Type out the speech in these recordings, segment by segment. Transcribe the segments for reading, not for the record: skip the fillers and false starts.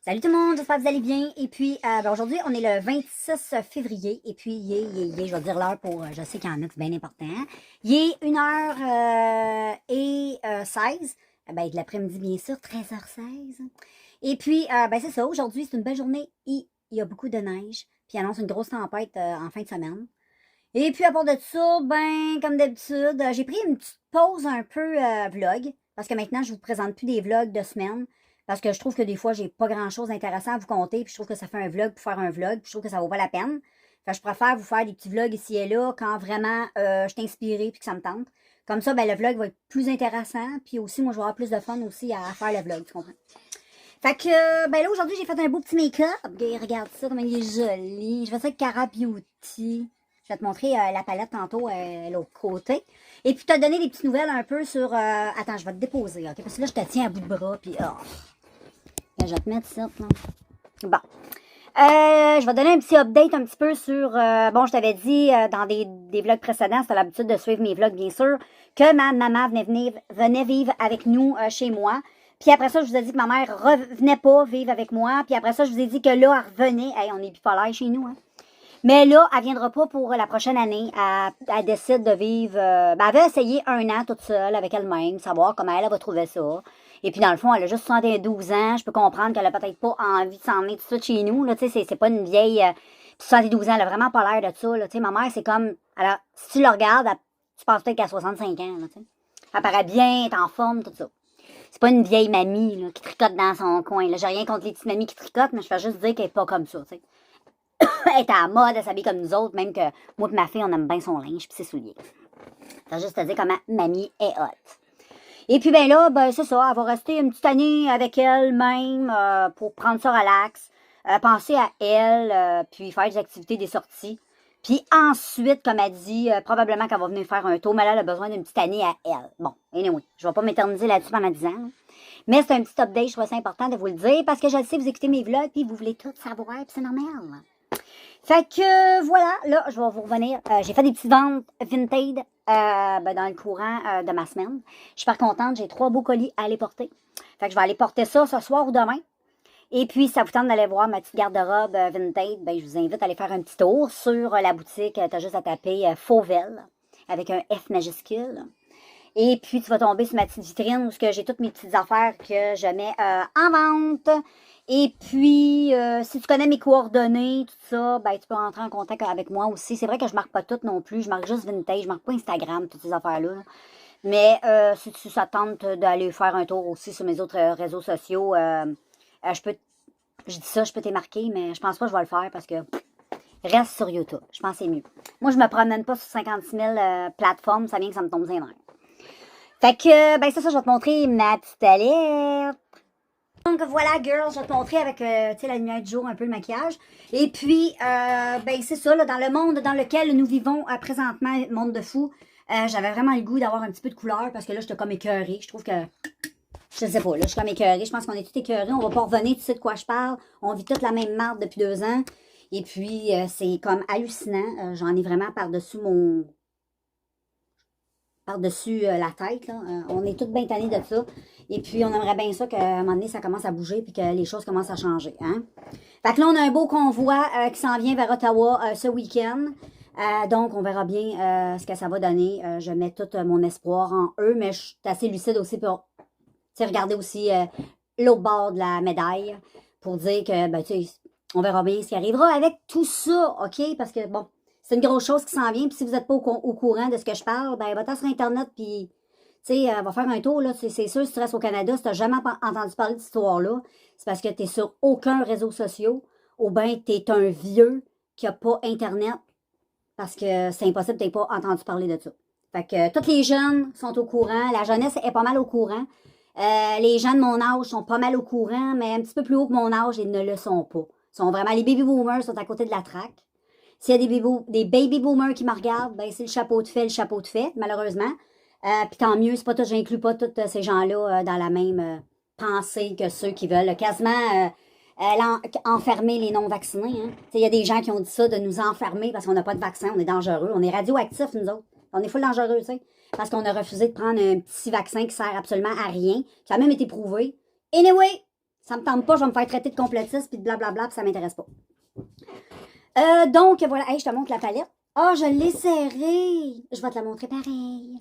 Salut tout le monde, j'espère que vous allez bien. Et puis, aujourd'hui, on est le 26 février. Et puis, je vais dire l'heure pour, je sais qu'il y en a, c'est bien important. Il est 1h16, de l'après-midi, bien sûr, 13h16. Et puis, c'est ça, aujourd'hui, c'est une belle journée. Il y a beaucoup de neige. Puis, il annonce une grosse tempête en fin de semaine. Et puis, à part de ça, comme d'habitude, j'ai pris une petite pause un peu vlog. Parce que maintenant, je vous présente plus des vlogs de semaine. Parce que je trouve que des fois, j'ai pas grand-chose d'intéressant à vous conter. Puis je trouve que ça fait un vlog pour faire un vlog. Puis je trouve que ça vaut pas la peine. Fait que je préfère vous faire des petits vlogs ici et là quand vraiment je suis inspirée puis que ça me tente. Comme ça, le vlog va être plus intéressant. Puis aussi, moi, je vais avoir plus de fun aussi à faire le vlog, tu comprends? Fait que, là, aujourd'hui, j'ai fait un beau petit make-up. Regarde ça, comment il est joli. Je fais ça avec Cara Beauty. Je vais te montrer la palette tantôt, l'autre côté. Et puis, te donner des petites nouvelles un peu sur... Attends, je vais te déposer, OK? Parce que là, je te tiens à bout de bras, puis... Je vais te mettre ça, là. Bon. Je vais te donner un petit update un petit peu sur... je t'avais dit dans des vlogs précédents, c'était l'habitude de suivre mes vlogs, bien sûr, que ma maman venait vivre avec nous chez moi. Puis après ça, je vous ai dit que ma mère revenait pas vivre avec moi. Puis après ça, je vous ai dit que là, elle revenait. Hey, on est bipolaire chez nous, hein. Mais là, elle viendra pas pour la prochaine année. Elle décide de vivre... elle avait essayé 1 an toute seule avec elle-même, savoir comment elle va trouver ça. Et puis, dans le fond, elle a juste 72 ans. Je peux comprendre qu'elle a peut-être pas envie de s'emmener tout ça de chez nous. Là, tu sais, c'est pas une vieille... 72 ans, elle a vraiment pas l'air de ça. Là, tu sais, ma mère, c'est comme... Alors, si tu le regardes, tu penses peut-être qu'elle a 65 ans. Là, tu sais. Elle paraît bien, elle est en forme, tout ça. C'est pas une vieille mamie là, qui tricote dans son coin. Là, j'ai rien contre les petites mamies qui tricotent, mais je fais juste dire qu'elle est pas comme ça, tu sais. Elle est à la mode, elle s'habille comme nous autres, même que moi et ma fille, on aime bien son linge et ses souliers. C'est juste à dire comment mamie est hot. Et puis c'est ça, elle va rester une petite année avec elle-même pour prendre ça relax, penser à elle, puis faire des activités, des sorties. Puis ensuite, comme elle dit, probablement qu'elle va venir faire un tour, mais là, elle a besoin d'une petite année à elle. Bon, anyway, je ne vais pas m'éterniser là-dessus pendant 10 ans. Là. Mais c'est un petit update, je trouve ça important de vous le dire, parce que je le sais, vous écoutez mes vlogs, puis vous voulez tout savoir, puis c'est normal. Fait que voilà, là, je vais vous revenir. J'ai fait des petites ventes vintage dans le courant de ma semaine. Je suis super contente, j'ai 3 beaux colis à aller porter. Fait que je vais aller porter ça ce soir ou demain. Et puis, si ça vous tente d'aller voir ma petite garde-robe vintage, je vous invite à aller faire un petit tour sur la boutique. Tu as juste à taper Fauvel avec un F majuscule. Et puis, tu vas tomber sur ma petite vitrine où j'ai toutes mes petites affaires que je mets en vente. Et puis, si tu connais mes coordonnées, tout ça, tu peux rentrer en contact avec moi aussi. C'est vrai que je marque pas toutes non plus. Je marque juste vintage. Je marque pas Instagram, toutes ces affaires-là. Mais si ça tente d'aller faire un tour aussi sur mes autres réseaux sociaux, je dis ça, je peux t'y marquer, mais je pense pas que je vais le faire parce que reste sur YouTube. Je pense que c'est mieux. Moi, je me promène pas sur 56 000 plateformes. Ça vient que ça me tombe dans les nerfs. Fait que, c'est ça, je vais te montrer ma petite alerte. Donc voilà, girls, je vais te montrer avec la lumière du jour, un peu le maquillage. Et puis, c'est ça, là, dans le monde dans lequel nous vivons présentement, monde de fou, j'avais vraiment le goût d'avoir un petit peu de couleur parce que là, j'étais comme écœurée. Je trouve que, je sais pas, là, je suis comme écœurée. Je pense qu'on est tous écœurés. On va pas revenir, tu sais de quoi je parle. On vit toute la même marde depuis 2 ans. Et puis, c'est comme hallucinant. J'en ai vraiment par-dessus la tête. Là. On est toutes bien tannés de ça. Et puis, on aimerait bien ça qu'à un moment donné, ça commence à bouger puis que les choses commencent à changer. Hein? Fait que là, on a un beau convoi qui s'en vient vers Ottawa ce week-end. Donc, on verra bien ce que ça va donner. Je mets tout mon espoir en eux, mais je suis assez lucide aussi pour regarder aussi l'autre bord de la médaille pour dire que, on verra bien ce qui arrivera avec tout ça, OK? Parce que, bon, c'est une grosse chose qui s'en vient. Puis si vous n'êtes pas au courant de ce que je parle, va-t'en sur Internet, puis, va faire un tour, là. C'est sûr, si tu restes au Canada, si tu n'as jamais entendu parler de cette histoire-là, c'est parce que tu n'es sur aucun réseau social, ou bien tu es un vieux qui n'a pas Internet, parce que c'est impossible que tu n'aies pas entendu parler de ça. Fait que tous les jeunes sont au courant, la jeunesse est pas mal au courant. Les gens de mon âge sont pas mal au courant, mais un petit peu plus haut que mon âge, ils ne le sont pas. Les baby boomers sont à côté de la traque. S'il y a des baby boomers qui me regardent, c'est le chapeau de fait, malheureusement. Puis tant mieux, c'est pas tout, j'inclus pas tous ces gens-là dans la même pensée que ceux qui veulent quasiment enfermer les non-vaccinés. Hein. Il y a des gens qui ont dit ça, de nous enfermer parce qu'on n'a pas de vaccin, on est dangereux, on est radioactifs, nous autres. On est full dangereux, tu sais. Parce qu'on a refusé de prendre un petit vaccin qui sert absolument à rien, qui a même été prouvé. Anyway, Ça me tente pas, je vais me faire traiter de complotiste, puis de blablabla, puis ça m'intéresse pas. Donc, voilà. Hey, je te montre la palette. Ah, je l'ai serrée. Je vais te la montrer pareil.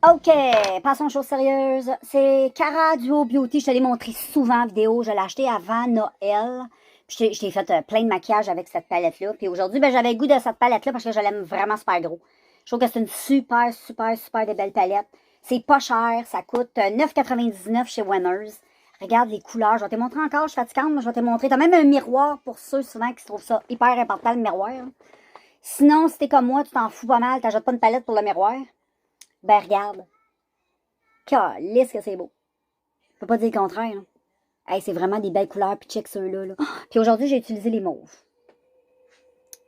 OK, passons aux choses sérieuses. C'est Cara Duo Beauty. Je te l'ai montré souvent en vidéo. Je l'ai acheté avant Noël. Puis je t'ai fait plein de maquillage avec cette palette-là. Puis aujourd'hui, ben, j'avais le goût de cette palette-là parce que je l'aime vraiment super gros. Je trouve que c'est une super, super, super de belle palette. C'est pas cher. Ça coûte 9,99 chez Winners. Regarde les couleurs. Je vais te montrer encore. Je suis fatigante, mais je vais te montrer. T'as même un miroir pour ceux souvent qui trouvent ça hyper important, le miroir. Sinon, si t'es comme moi, tu t'en fous pas mal. T'achètes pas une palette pour le miroir. Ben, regarde. Calisse que c'est beau. Je peux pas dire le contraire. Là. Hey, c'est vraiment des belles couleurs, puis check ceux-là. Là. Puis aujourd'hui, j'ai utilisé les mauves.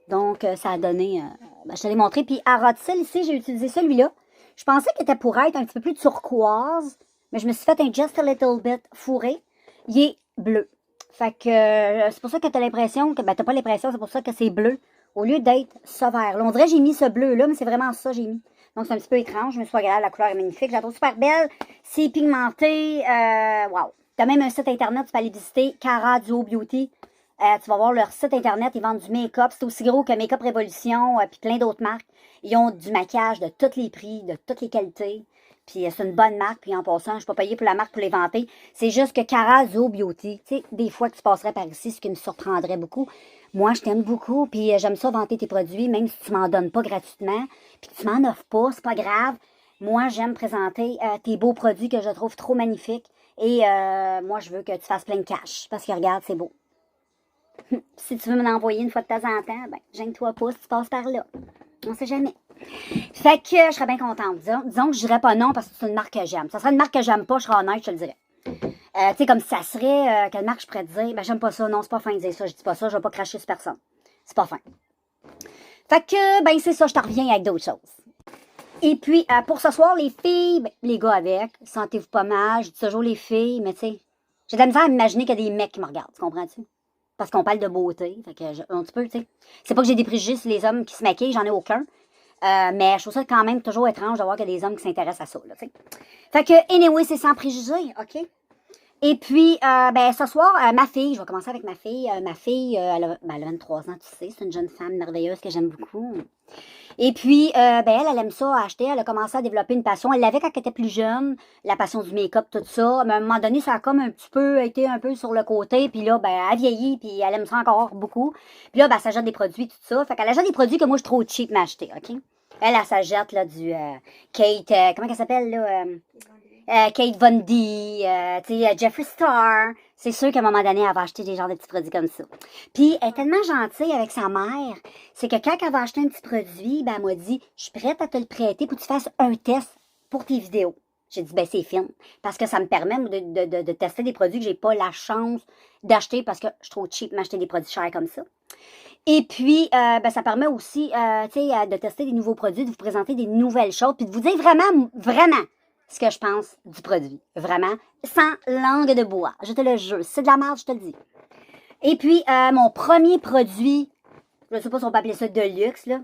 Donc, ça a donné... ben, je te l'ai montré. Puis à Rothschild, ici, j'ai utilisé celui-là. Je pensais qu'il était pour être un petit peu plus turquoise, mais je me suis fait un Just a Little Bit fourré. Il est bleu. Fait que c'est pour ça que t'as l'impression que... Ben, t'as pas l'impression, c'est pour ça que c'est bleu. Au lieu d'être ce vert-là. On dirait que j'ai mis ce bleu-là, mais c'est vraiment ça que j'ai mis. Donc, c'est un petit peu étrange. Je me suis regardée, la couleur est magnifique. Je la trouve super belle. C'est pigmenté. Wow. Tu as même un site internet, tu peux aller visiter, Cara Duo Beauty. Tu vas voir leur site internet, ils vendent du make-up. C'est aussi gros que Make-up Révolution, puis plein d'autres marques. Ils ont du maquillage de tous les prix, de toutes les qualités. Puis c'est une bonne marque. Puis en passant, je ne suis pas payée pour la marque pour les vanter. C'est juste que Cara Duo Beauty, tu sais, des fois que tu passerais par ici, ce qui me surprendrait beaucoup. Moi, je t'aime beaucoup, puis j'aime ça vanter tes produits, même si tu m'en donnes pas gratuitement, puis que tu m'en offres pas, c'est pas grave. Moi, j'aime présenter tes beaux produits que je trouve trop magnifiques. Et moi, je veux que tu fasses plein de cash, parce que regarde, c'est beau. Si tu veux m'en envoyer une fois de temps en temps, ben, gêne-toi pas si tu passes par là. On sait jamais. Fait que je serais bien contente. Disons que je dirais pas non parce que c'est une marque que j'aime. Ça serait une marque que j'aime pas, je serais honnête, je te le dirais. Tu sais, comme si ça serait, quelle marque je pourrais te dire, ben j'aime pas ça, non, c'est pas fin de dire ça, je dis pas ça, je vais pas cracher sur personne. C'est pas fin. Fait que, ben c'est ça, je te reviens avec d'autres choses. Et puis, pour ce soir, les filles, ben, les gars avec, sentez-vous pas mal, je dis toujours les filles, mais tu sais, j'ai de la misère à m'imaginer qu'il y a des mecs qui me regardent, tu comprends-tu? Parce qu'on parle de beauté, fait que, un petit peu, tu sais. C'est pas que j'ai des préjugés sur les hommes qui se maquillent, j'en ai aucun. Mais je trouve ça quand même toujours étrange de voir qu'il y a des hommes qui s'intéressent à ça, là, tu sais. Fait que, anyway, c'est sans préjugés, OK? Et puis, ben, ce soir, ma fille, je vais commencer avec ma fille. Ma fille, elle a 23 ans, tu sais, c'est une jeune femme merveilleuse que j'aime beaucoup. Et puis, ben, elle aime ça, acheter. Elle a commencé à développer une passion. Elle l'avait quand elle était plus jeune, la passion du make-up, tout ça. Mais à un moment donné, ça a comme un petit peu été un peu sur le côté. Puis là, ben, elle vieillit, puis elle aime ça encore beaucoup. Puis là, ben, elle s'achète des produits, tout ça. Fait qu'elle achète des produits que moi, je trouve trop cheap m'acheter, OK? Elle s'achète, là, du Kate, comment elle s'appelle, là? Kate Von D, Jeffree Star. C'est sûr qu'à un moment donné, elle va acheter des genres de petits produits comme ça. Puis, elle est tellement gentille avec sa mère, c'est que quand elle va acheter un petit produit, ben, elle m'a dit, je suis prête à te le prêter pour que tu fasses un test pour tes vidéos. J'ai dit, ben, c'est fine. Parce que ça me permet de tester des produits que j'ai pas la chance d'acheter parce que je trouve cheap m'acheter des produits chers comme ça. Et puis, ben, ça permet aussi, de tester des nouveaux produits, de vous présenter des nouvelles choses, puis de vous dire vraiment, vraiment, ce que je pense du produit. Vraiment. Sans langue de bois. Je te le jure. C'est de la merde, je te le dis. Et puis, mon premier produit, je ne sais pas si on peut appeler ça de luxe, là.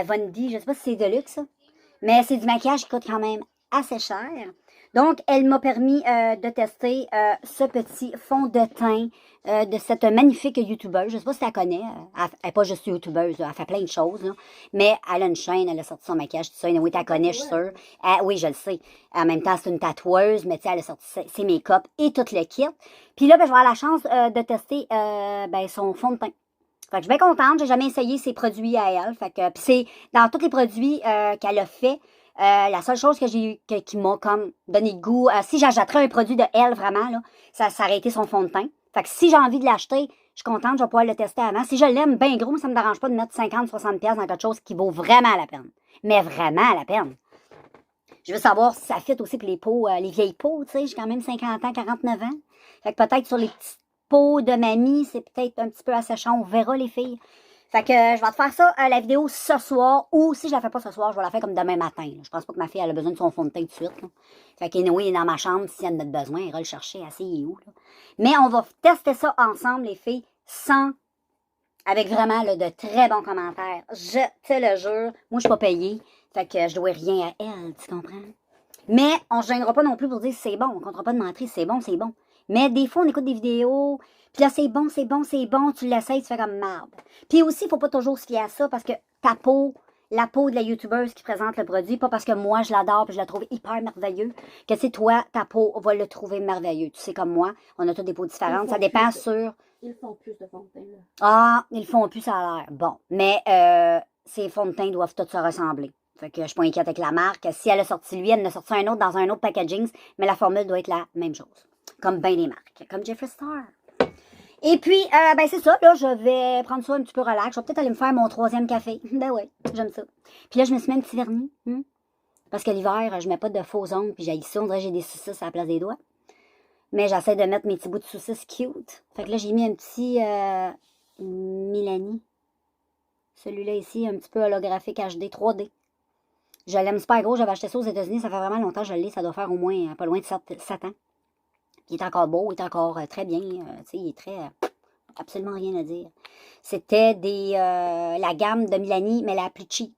Vondi, je ne sais pas si c'est de luxe, ça. Mais c'est du maquillage qui coûte quand même assez cher. Donc, elle m'a permis de tester ce petit fond de teint de cette magnifique youtubeuse. Je ne sais pas si tu la connais. Elle n'est pas juste youtubeuse, elle fait plein de choses. Là. Mais elle a une chaîne, elle a sorti son maquillage, tout ça. Oui, tu la connais, je suis sûre. Oui, je le sais. En même temps, c'est une tatoueuse, mais tu sais, elle a sorti ses make-up et tout le kit. Puis là, ben, je vais avoir la chance de tester ben, son fond de teint. Fait que je suis bien contente. J'ai jamais essayé ses produits à elle. Fait que, puis c'est dans tous les produits qu'elle a fait. La seule chose qui m'a comme donné le goût, si j'achèterais un produit de elle vraiment, là, ça aurait été son fond de teint. Fait que si j'ai envie de l'acheter, je suis contente, je vais pouvoir le tester avant. Si je l'aime bien gros, ça me dérange pas de mettre 50-60$ dans quelque chose qui vaut vraiment la peine. Mais vraiment la peine. Je veux savoir si ça fit aussi pour les peaux, les vieilles peaux, tu sais, j'ai quand même 50 ans, 49 ans. Fait que peut-être sur les petites peaux de mamie, c'est peut-être un petit peu asséchant, on verra les filles. Fait que je vais te faire ça, la vidéo ce soir, ou si je la fais pas ce soir, je vais la faire comme demain matin. Là. Je pense pas que ma fille elle a besoin de son fond de teint tout de suite. Là. Fait qu'anyway, il est dans ma chambre, si elle en a besoin, elle ira le chercher, assez où. Là. Mais on va tester ça ensemble, les filles, avec vraiment là, de très bons commentaires. Je te le jure, moi je suis pas payée, fait que je dois rien à elle, tu comprends? Mais on se gênera pas non plus pour dire si c'est bon, on comptera pas de mentir, si c'est bon, c'est bon. Mais des fois, on écoute des vidéos, puis là, c'est bon, c'est bon, c'est bon, tu l'essayes, tu fais comme merde. Puis aussi, il faut pas toujours se fier à ça, parce que ta peau, la peau de la youtubeuse qui présente le produit, pas parce que moi, je l'adore puis je la trouve hyper merveilleux, que c'est toi, ta peau va le trouver merveilleux. Tu sais, comme moi, on a toutes des peaux différentes, ça dépend sur... Ils font plus de fond de teint, là. Ah, ils font plus, ça a l'air. Bon, mais ces fonds de teint doivent tous se ressembler. Fait que je suis pas inquiète avec la marque. Si elle a sorti lui, elle en a sorti un autre dans un autre packaging, mais la formule doit être la même chose. Comme bien des marques. Comme Jeffree Star. Et puis, ben c'est ça, là, je vais prendre ça un petit peu relax. Je vais peut-être aller me faire mon 3e café. Ben ouais, j'aime ça. Puis là, je me suis mis un petit vernis. Parce que l'hiver, je mets pas de faux ongles, puis j'ai ça, on dirait que j'ai des saucisses à la place des doigts. Mais j'essaie de mettre mes petits bouts de saucisses cute. Fait que là, j'ai mis un petit Milani. Celui-là ici, un petit peu holographique HD 3D. Je l'aime super gros, j'avais acheté ça aux États-Unis, ça fait vraiment longtemps que je l'ai, ça doit faire au moins pas loin de 7 ans. Il est encore beau, il est encore très bien, tu sais, il est très... absolument rien à dire. C'était la gamme de Milani, mais la plus cheap.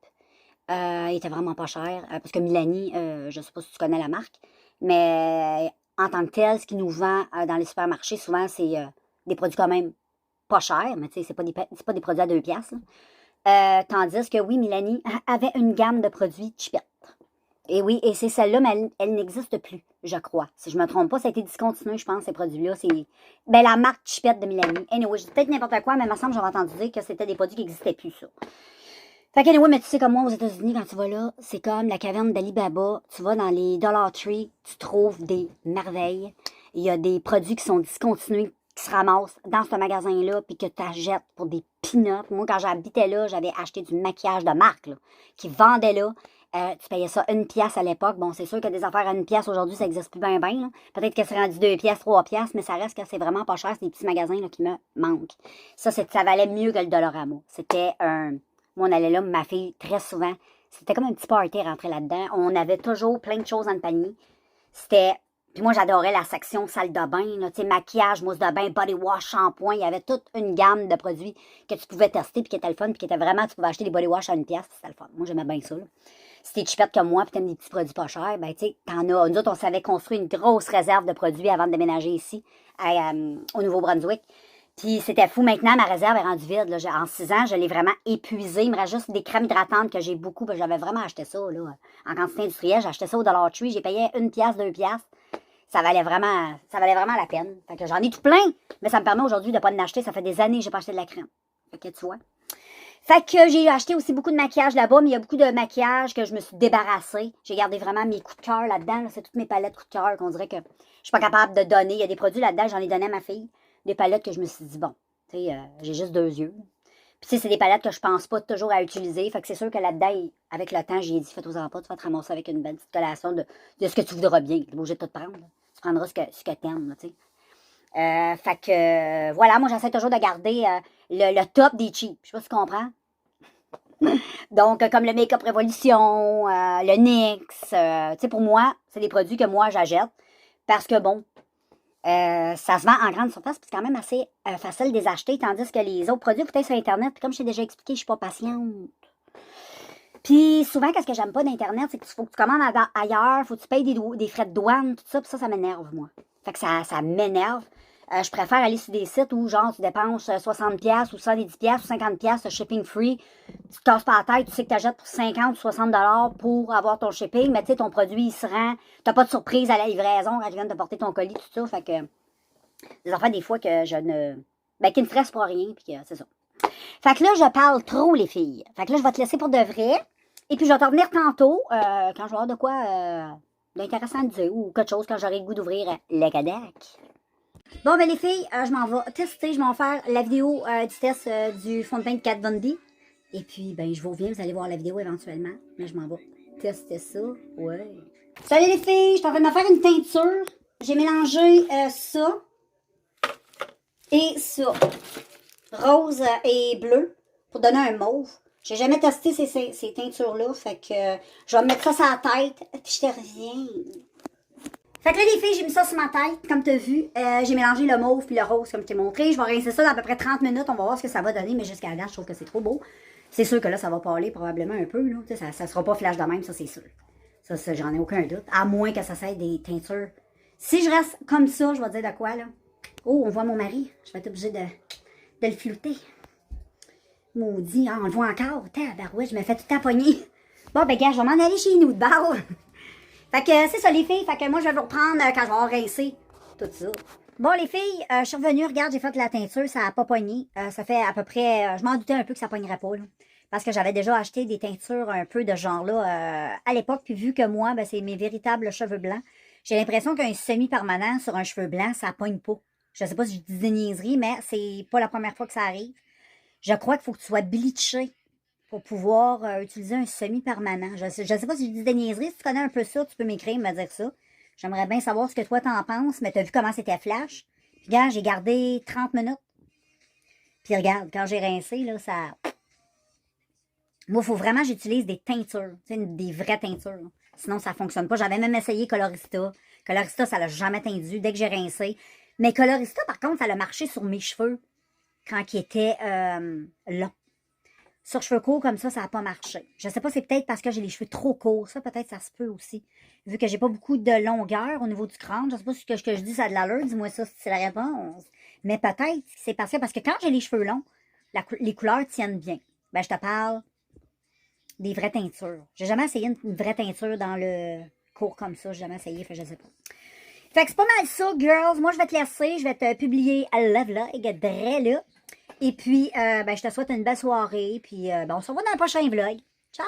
Il était vraiment pas cher, parce que Milani, je sais pas si tu connais la marque, mais en tant que tel, ce qu'ils nous vend dans les supermarchés, souvent, c'est des produits quand même pas chers, mais tu sais, c'est pas des produits à 2 piastres. Tandis que oui, Milani avait une gamme de produits cheapettes. Et oui, et c'est celle-là, mais elle n'existe plus, je crois. Si je me trompe pas, ça a été discontinué, je pense, ces produits-là. C'est la marque cheapette de Milani. Anyway, je dis peut-être n'importe quoi, mais il me semble que j'avais entendu dire que c'était des produits qui n'existaient plus, ça. Fait que anyway, mais tu sais, comme moi, aux États-Unis, quand tu vas là, c'est comme la caverne d'Ali Baba. Tu vas dans les Dollar Tree, tu trouves des merveilles. Il y a des produits qui sont discontinués, qui se ramassent dans ce magasin-là, puis que tu achètes pour des peanuts. Moi, quand j'habitais là, j'avais acheté du maquillage de marque, là, qui vendait là. Tu payais ça 1 pièce à l'époque. Bon, c'est sûr que des affaires à 1 pièce aujourd'hui, ça n'existe plus bien, bien. Peut-être que c'est rendu 2 pièces, 3 pièces, mais ça reste que c'est vraiment pas cher. C'est des petits magasins là, qui me manquent. Ça valait mieux que le Dollarama. C'était un... Moi, on allait là, ma fille, très souvent. C'était comme un petit party rentrer là-dedans. On avait toujours plein de choses dans le panier. C'était... Puis moi, j'adorais la section salle de bain, là, tu sais, maquillage, mousse de bain, body wash, shampoing. Il y avait toute une gamme de produits que tu pouvais tester, puis qui étaient le fun, puis qui étaient vraiment... Tu pouvais acheter des body wash à 1 pièce, c'était le fun. Moi, j'aimais bien ça, là. Si t'es chipette comme moi, puis t'aimes des petits produits pas chers, ben, tu sais, t'en as. Nous autres, on savait construire une grosse réserve de produits avant de déménager ici, au Nouveau-Brunswick. Puis c'était fou. Maintenant, ma réserve est rendue vide. Là. En 6 ans, je l'ai vraiment épuisée. Il me reste juste des crèmes hydratantes que j'ai beaucoup. Ben, j'avais vraiment acheté ça là, en quantité industrielle. J'ai acheté ça au Dollar Tree. J'ai payé 1 pièce, 2 pièces. Ça valait vraiment la peine. Fait que j'en ai tout plein. Mais ça me permet aujourd'hui de ne pas en acheter. Ça fait des années que j'ai pas acheté de la crème. Fait que tu vois. Fait que j'ai acheté aussi beaucoup de maquillage là-bas, mais il y a beaucoup de maquillage que je me suis débarrassée. J'ai gardé vraiment mes coups de cœur là-dedans. Là. C'est toutes mes palettes coups de cœur qu'on dirait que je suis pas capable de donner. Il y a des produits là-dedans, j'en ai donné à ma fille. Des palettes que je me suis dit, bon, tu sais, j'ai juste 2 yeux. Puis tu sais, c'est des palettes que je pense pas toujours à utiliser. Fait que c'est sûr que là-dedans, avec le temps, j'ai dit, fais-toi-en pas, tu vas te ramasser avec une belle petite collation de ce que tu voudras bien. Tu n'es pas obligé de tout prendre. Là. Tu prendras ce que t'aimes, tu sais. Fait que, voilà, moi, j'essaie toujours de garder le top des cheap. Je sais pas si tu comprends. Donc, comme le Make-up Révolution, le NYX, tu sais, pour moi, c'est des produits que moi, j'achète. Parce que, bon, ça se vend en grande surface, puis c'est quand même assez facile de les acheter, tandis que les autres produits, peut-être sur Internet, puis comme je t'ai déjà expliqué, je suis pas patiente. Puis souvent, qu'est-ce que j'aime pas d'Internet, c'est qu'il faut que tu commandes ailleurs, faut que tu payes des frais de douane, tout ça, puis ça m'énerve, moi. Fait que ça m'énerve. Je préfère aller sur des sites où, genre, tu dépenses 60$ ou 110$ ou 50$, shipping free. Tu te casses pas la tête, tu sais que tu achètes pour 50 ou 60$ pour avoir ton shipping, mais tu sais, ton produit, il se rend. T'as pas de surprise à la livraison quand ils viennent te porter ton colis, tout ça. Fait que, des affaires, des fois, que je ne. Ben, qui ne stressent pour rien, puis que c'est ça. Fait que là, je parle trop, les filles. Fait que là, je vais te laisser pour de vrai. Et puis, je vais te revenir tantôt, quand je vais avoir de quoi d'intéressant à dire, ou quelque chose quand j'aurai le goût d'ouvrir le Kodak. Bon, ben les filles, je m'en vais tester, je m'en vais faire la vidéo du test du fond de teint de Kat Von D. Et puis, ben, je vous reviens, vous allez voir la vidéo éventuellement. Mais je m'en vais tester ça, ouais. Salut les filles, je suis en train de me faire une teinture. J'ai mélangé ça et ça. Rose et bleu, pour donner un mauve. J'ai jamais testé ces teintures-là, fait que je vais me mettre ça sur la tête, puis je te reviens. Fait que là, les filles, j'ai mis ça sur ma tête, comme tu as vu. J'ai mélangé le mauve puis le rose, comme je t'ai montré. Je vais rincer ça dans à peu près 30 minutes. On va voir ce que ça va donner, mais jusqu'à la date, je trouve que c'est trop beau. C'est sûr que là, ça va parler probablement un peu. Là. Ça sera pas flash de même, ça, c'est sûr. Ça j'en ai aucun doute. À moins que ça soit des teintures Si je reste comme ça, je vais dire de quoi, là. Oh, on voit mon mari. Je vais être obligée de le flouter. Maudit, hein, on le voit encore. Tabarouette, je me fais tout taponner. Bon, ben, gars, je vais m'en aller chez nous de bord. Fait que c'est ça, les filles. Fait que moi, je vais vous reprendre quand je vais avoir rincé tout ça. Bon, les filles, je suis revenue. Regarde, j'ai fait la teinture. Ça n'a pas pogné. Ça fait à peu près... je m'en doutais un peu que ça pognerait pas, là. Parce que j'avais déjà acheté des teintures un peu de ce genre-là à l'époque. Puis vu que moi, ben, c'est mes véritables cheveux blancs, j'ai l'impression qu'un semi-permanent sur un cheveu blanc, ça pogne pas. Je sais pas si je dis des niaiseries, mais c'est pas la première fois que ça arrive. Je crois qu'il faut que tu sois bleaché pour pouvoir utiliser un semi-permanent. Je sais pas si je dis des niaiseries. Si tu connais un peu ça, tu peux m'écrire, me dire ça. J'aimerais bien savoir ce que toi t'en penses, mais t'as vu comment c'était flash. Puis regarde, j'ai gardé 30 minutes. Puis regarde, quand j'ai rincé, là, ça... Moi, il faut vraiment que j'utilise des teintures. Tu sais, des vraies teintures. Là. Sinon, ça fonctionne pas. J'avais même essayé Colorista. Colorista, ça l'a jamais teindu dès que j'ai rincé. Mais Colorista, par contre, ça a marché sur mes cheveux quand ils étaient longs. Sur cheveux courts comme ça n'a pas marché. Je sais pas, c'est peut-être parce que j'ai les cheveux trop courts. Ça, peut-être, ça se peut aussi. Vu que j'ai pas beaucoup de longueur au niveau du crâne. Je sais pas si ce que je dis, ça a de l'allure. Dis-moi ça si c'est la réponse. Mais peut-être, c'est parce que quand j'ai les cheveux longs, les couleurs tiennent bien. Ben, je te parle des vraies teintures. J'ai jamais essayé une vraie teinture dans le cours comme ça. J'ai jamais essayé, fait je sais pas. Fait que c'est pas mal ça, girls. Moi, je vais te laisser. Je vais te publier le vlog, dre là. Et puis, ben, je te souhaite une belle soirée. Puis, ben, on se revoit dans le prochain vlog. Ciao!